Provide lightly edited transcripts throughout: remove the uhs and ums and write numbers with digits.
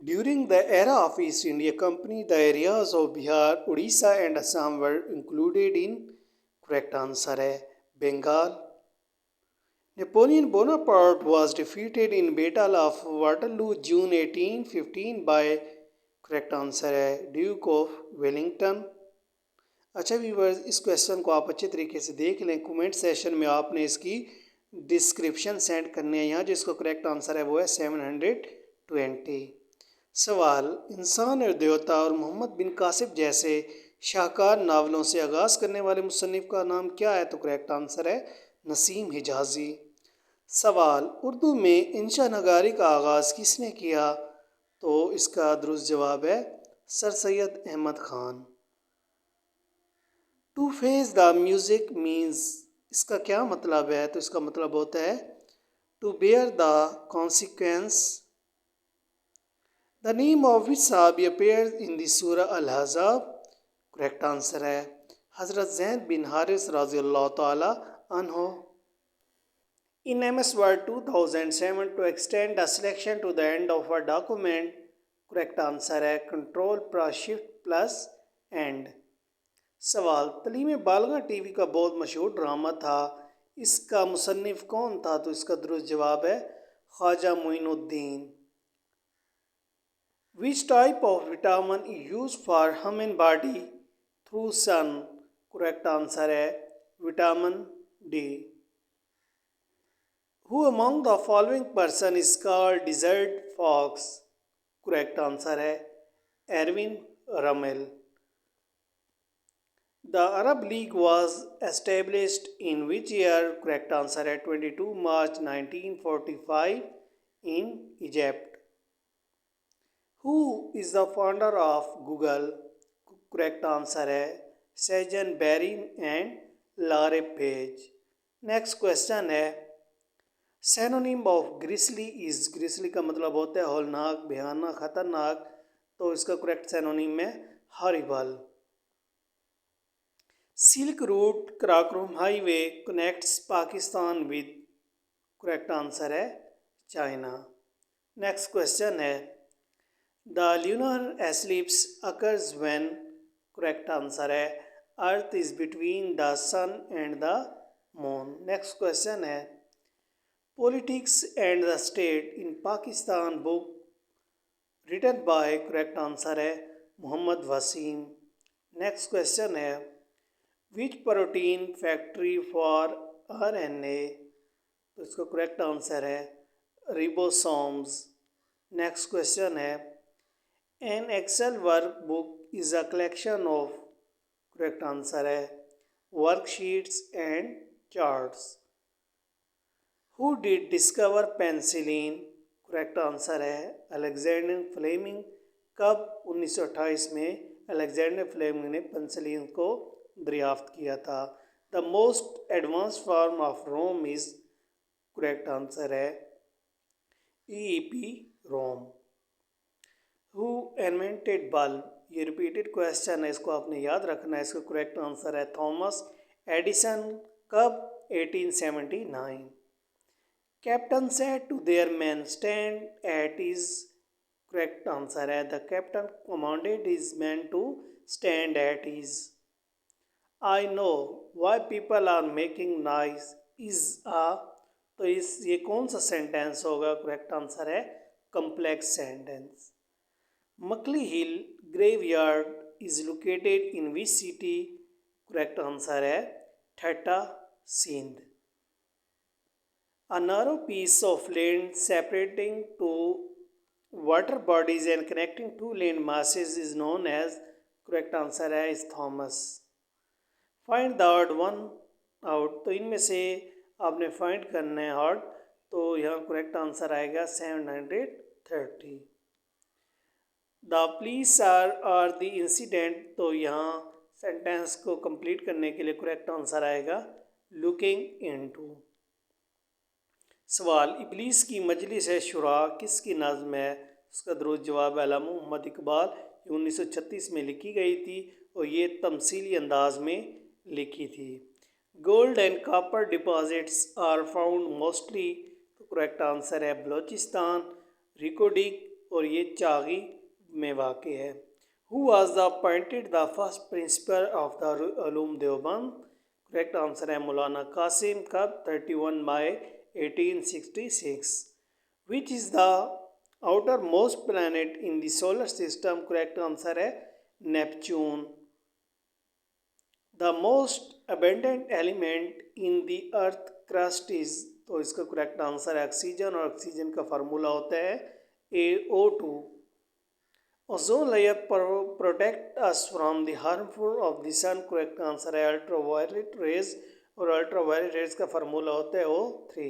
During the era of East India Company, the areas of Bihar, Odisha and Assam were included in correct answer है Bengal. Napoleon Bonaparte was defeated in Battle of Waterloo June 1815 by correct answer है Duke of Wellington. अच्छा viewers, इस question को आप अच्छे तरीके से देख लें। कमेंट सेशन में आपने इसकी डिस्क्रिप्शन सेंड करनी है। यहाँ जिसको करेक्ट आंसर है वो है 720। सवाल, इंसान और देवता और मोहम्मद बिन कासिब जैसे शाहकार नावलों से आगाज़ करने वाले मुसन्निफ़ का नाम क्या है? तो करेक्ट आंसर है नसीम हिजाजी। सवाल, उर्दू में इंशा नगारी का आगाज़ किसने किया? तो इसका दुरुस्त जवाब है sir Syed Ahmad Khan. To face the music means, इसका क्या मतलब है? तो इसका मतलब होता है to bear the consequence. The name of which साहबी अपीयर्स इन द सूरा अल अहज़ाब? करेक्ट आंसर है हज़रत ज़ैद बिन हारिस रज़ियल्लाहु ताला अन्हो। In MS Word 2007, to extend a selection to the end of a document, correct answer है Control plus Shift plus End। सवाल, तलीम बालगा TV का बहुत मशहूर ड्रामा था, इसका मुसन्निफ़ कौन था? तो इसका दुरुस्त जवाब है Khwaja Moinuddin. Which type of vitamin is used for human body through sun? Correct answer है vitamin D. Who among the following person is called desert fox? Correct answer है Erwin Rommel. The Arab League was established in which year? Correct answer है 22 March 1945 in Egypt। Who is the founder of Google? Correct answer है सेजन Brin and Larry Page. Next question है synonym of grisly is, grisly का मतलब होता है होलनाक, भयानक, खतरनाक, तो इसका करेक्ट सैनोनिम है horrible. Silk route Karakoram highway connects Pakistan with, correct answer है चाइना। नेक्स्ट क्वेश्चन है the lunar eclipse occurs when, correct answer है earth is between the sun and the moon. Next question है Politics and the State in Pakistan book written by, correct answer है Mohammad Waseem. Next question है which protein factory for RNA, तो इसका correct answer है ribosomes. Next question है an Excel workbook is a collection of, correct answer है worksheets and charts. Who did discover penicillin? Correct answer है Alexander Fleming. कब? 1928 में Alexander Fleming ने penicillin को दरियाफ्त किया था। The most advance form of ROM is, correct answer है EEP ROM. Who invented bulb? ये रिपीटेड क्वेश्चन है, इसको आपने याद रखना है। इसका करेक्ट आंसर है थॉमस एडिसन। कब? 1879। Captain said to their man stand at ease, correct answer है the captain commanded his man to stand at ease. I know why people are making noise is आ, तो ये कौन सा sentence होगा? Correct answer है complex sentence. मकली hill graveyard is located in which city? Correct answer है ठट्टा Sindh. A narrow piece of land separating two water bodies and connecting two land masses is known as, correct answer है is Thomas। Find the odd one out, तो इनमें से आपने find करना है odd, तो यहाँ करेक्ट आंसर आएगा 730। The police are the incident, तो यहाँ सेंटेंस को कंप्लीट करने के लिए करेक्ट आंसर आएगा looking into। सवाल, इबलीस की मजलिस शुरा किसकी नज़्म है? उसका दुरुस्त जवाब है अल्लामा मोहम्मद इकबाल। ये 1936 में लिखी गई थी और ये तमसीली अंदाज में लिखी थी। Gold and copper deposits are found mostly, तो करेक्ट आंसर है बलोचिस्तान। रिकोडिक और ये चागी में वाक़ है। Who was the appointed the first principal of the उलूम देवबंद? करेक्ट आंसर है मौलाना कासिम। कब? 31 मई 1866। Which is the outermost planet in the solar system? Correct answer है Neptune. The most abundant element in the earth crust is, तो इसका correct answer है oxygen, और ऑक्सीजन का फार्मूला होता है AO2। Ozone layer protect us from the harmful of the sun? Correct answer है ultraviolet rays, और अल्ट्रावायलेट रेज का फार्मूला होता है O3।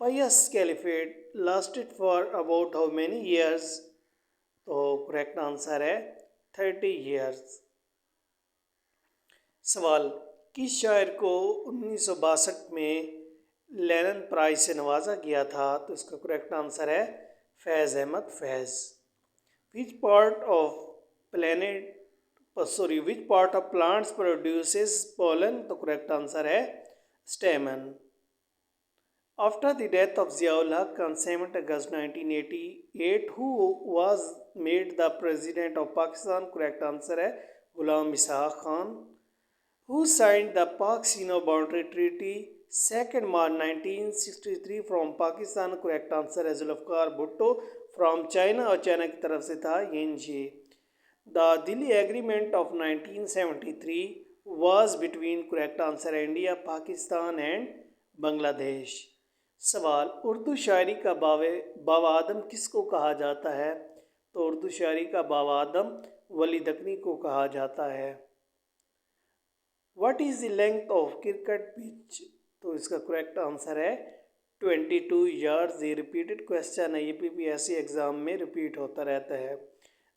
Pious caliphate lasted for about how many years? तो करेक्ट आंसर है 30 ईयर्स। सवाल, किस शायर को 1962 में लेनिन प्राइज से नवाजा गया था? तो इसका करेक्ट आंसर है Faiz Ahmad Faiz. Which part of which part of plants produces pollen? तो करेक्ट आंसर है stamen. After the death of Ziaul Haq on 7 August 1988, who was made the president of Pakistan? Correct answer है गुलाम इसहाक Khan. Who signed the Pak-Sino Boundary Treaty 2 March 1963 from Pakistan? Correct answer है Zulfikar Bhutto from China, और China की तरफ से था येनजी। The Delhi agreement of 1973 was between, correct answer है India, Pakistan and Bangladesh. सवाल, उर्दू शायरी का बाबा आदम किसको कहा जाता है? तो उर्दू शायरी का बाबा आदम वली दकनी को कहा जाता है। What is the length of cricket pitch? तो इसका करेक्ट आंसर है 22 yards। ये रिपीटेड क्वेश्चन है, ये PPSC एग्ज़ाम में रिपीट होता रहता है।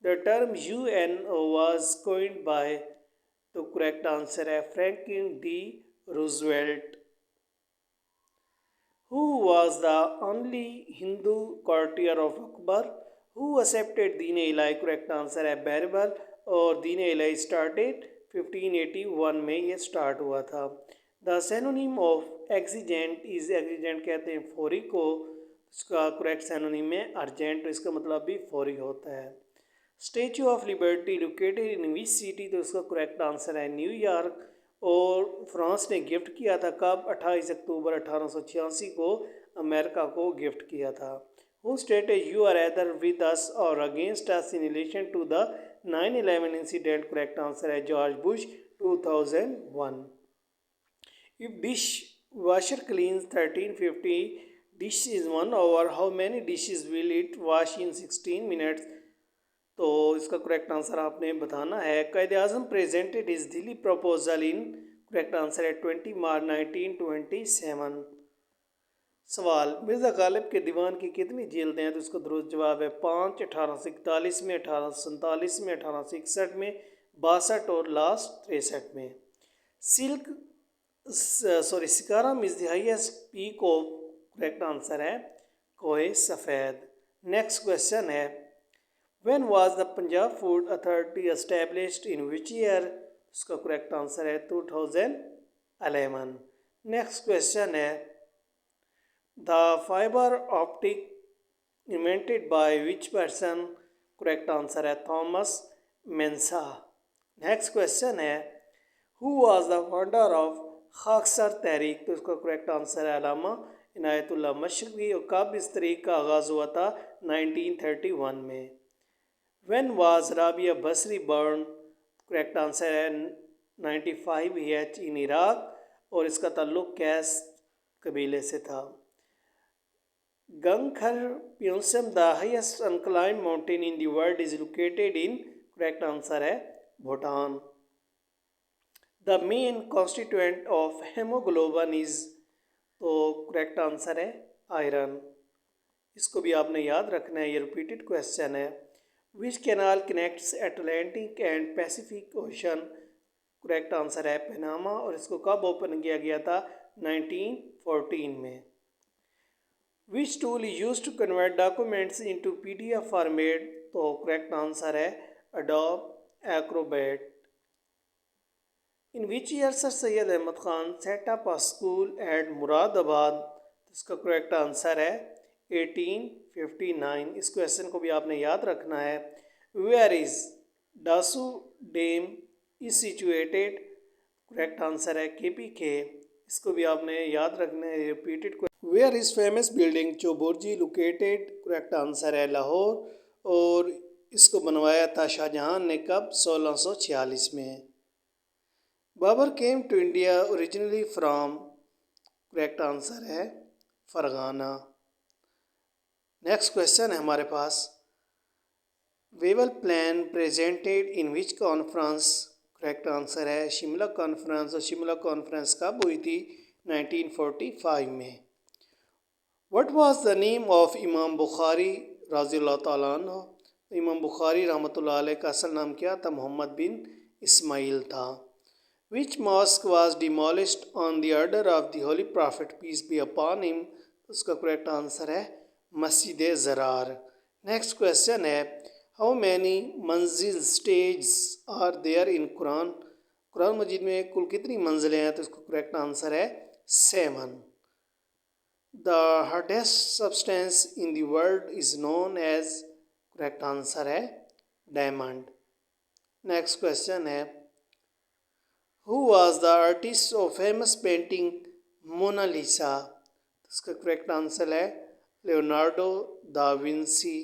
The term UNO was coined by, तो करेक्ट आंसर है Franklin D Roosevelt. Who was the only Hindu courtier of Akbar? Who accepted Deen Ilahi? Correct answer है बैरबल, और दीन इलाही स्टार्टेड 1581 में ये स्टार्ट हुआ था। द सैनोनिम ऑफ एक्सीजेंट इज, एक्सीजेंट कहते हैं फौरी को, इसका करेक्ट सैनोनिम है अर्जेंट, इसका मतलब भी फौरी होता है। Statue of liberty located in which city? तो इसका करेक्ट आंसर है न्यूयॉर्क, और फ्रांस ने गिफ्ट किया था कब? 28 अक्टूबर 1886 को अमेरिका को गिफ्ट किया था। Who stated you are either with us or against us in relation to the 9/11 incident? Correct answer है George Bush 2001। If dishwasher cleans 1350 dish is 1 hour, how many dishes will it wash in 16 minutes? तो इसका correct answer आपने बताना है। Quaid e Azam presented is Delhi proposal in, correct answer है 20 मार्च 1927। सवाल, मिर्ज़ा गालिब के दीवान की कितनी जिल्दें हैं? तो इसका दुरुस्त जवाब है 5, 1841 में, 1847 में, 1861 में, 62 और लास्ट 63 में। Sikaram is the highest peak of, correct answer है कोहे सफ़ेद। नेक्स्ट क्वेश्चन है, when was the Punjab food authority established in which year? इसका करेक्ट आंसर है 2011। नेक्स्ट क्वेश्चन है, the fibre optic invented by which person? Correct answer है Thomas Mensah. Next question है, who was the founder of Khaksar तहरीक? तो इसका correct answer है अल्लामा इनायतुल्लाह मशरक़ी, और कब इस तहरीक का आगाज़ हुआ था? 1931 में। When was Rabia Basri burn? Correct answer है 95 EH इन इराक, और इसका ताल्लुक़ कैस कबीले से था। Gangkhar Puensum the highest unclimbed mountain in the world is located in, correct answer है Bhutan. The main constituent of haemoglobin is, तो करेक्ट आंसर है आयरन। इसको भी आपने याद रखना है, ये रिपीटेड क्वेश्चन है। Which canal connects Atlantic and Pacific ocean? Correct answer है पनामा, और इसको कब ओपन किया गया था? 1914 में। Which tool use to convert documents into PDF format? तो करेक्ट आंसर है Adobe Acrobat. In which year sir Syed Ahmad Khan set up a school at Moradabad? इसका करेक्ट आंसर है 1859। इस क्वेश्चन को भी आपने याद रखना है। Where is Dasu dam is situated, correct answer है KPK। इसको भी आपने याद रखना है, repeated. Where is famous building Chauburji located, correct answer है लाहौर। और इसको बनवाया था शाहजहां ने, कब? 1646 में। Babur came to India originally from, correct answer है फरगाना। नेक्स्ट क्वेश्चन है हमारे पास, Wavell plan presented in which conference, correct answer है शिमला कॉन्फ्रेंस। और शिमला कॉन्फ्रेंस कब हुई थी? 1945 में। What was the name of इमाम बुखारी रज़ियल्लाहु ताला अन्हु? इमाम बुखारी रहमतुल्लाह अलैह का असल नाम क्या था? मोहम्मद बिन इस्माइल था। Which mosque was demolished on the order of the holy prophet peace be upon him? उसका करेक्ट आंसर है मस्जिद ज़रार। नेक्स्ट क्वेश्चन है, हाउ मैनी मंजिल स्टेज आर देयर इन कुरान? कुरान मजीद में कुल कितनी मंजिलें हैं? तो इसका करेक्ट आंसर है 7। The hardest substance in the world is known as, correct answer है डायमंड। नेक्स्ट क्वेश्चन है, who was the artist of famous painting Mona Lisa? इसका करेक्ट आंसर है Leonardo da Vinci.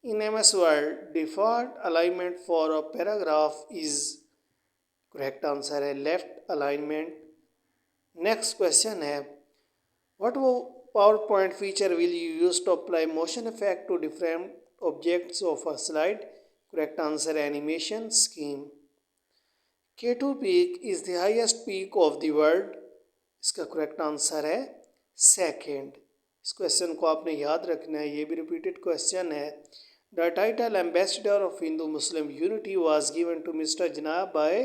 In MS Word, default alignment for a paragraph is, correct answer है left alignment। Next question है, what PowerPoint feature will you use to apply motion effect to different objects of a slide? Correct answer animation scheme। K2 peak is the highest peak of the world। इसका correct answer है second। इस question को आपने याद रखना है, ये भी रिपीटेड क्वेश्चन है। The title ambassador of Hindu Muslim unity was given to mister जनाब बाय,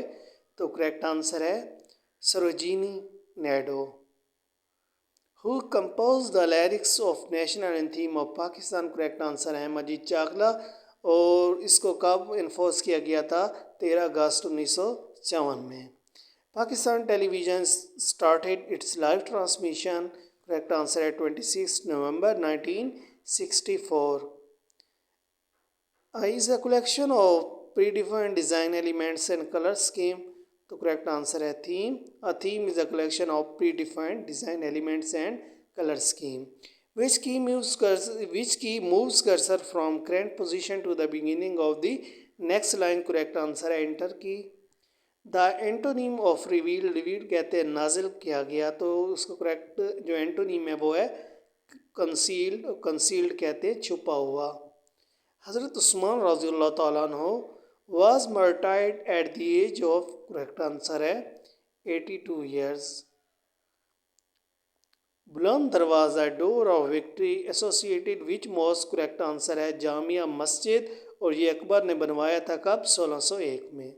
तो करेक्ट आंसर है Sarojini Naidu. Who compose the lyrics of national anthem of Pakistan? Correct answer है मजीद चाकला। और इसको कब इन्फोर्स किया गया था? 13 अगस्त 1954 में। Pakistan television started its live transmission, correct answer है 26 नवंबर 1964। Is a collection of predefined design elements and colour scheme, तो करेक्ट आंसर है theme. A theme is a collection of predefined design elements and colour scheme. Which key moves cursor from current position to the beginning of the next line, correct answer है enter key. The antonym of reveal, reveal कहते हैं नाजिल किया गया, तो उसको correct जो antonym है वो है कंसील्ड, कंसील्ड कहते हैं छुपा हुआ। हज़रत उस्मान रज़ियल्लाहु ताला अन्हु was martyred at the age of, correct answer है 82 years. Buland Darwaza door of victory associated which mosque, correct answer है जामिया मस्जिद। और ये अकबर ने बनवाया था कब? 1601 में।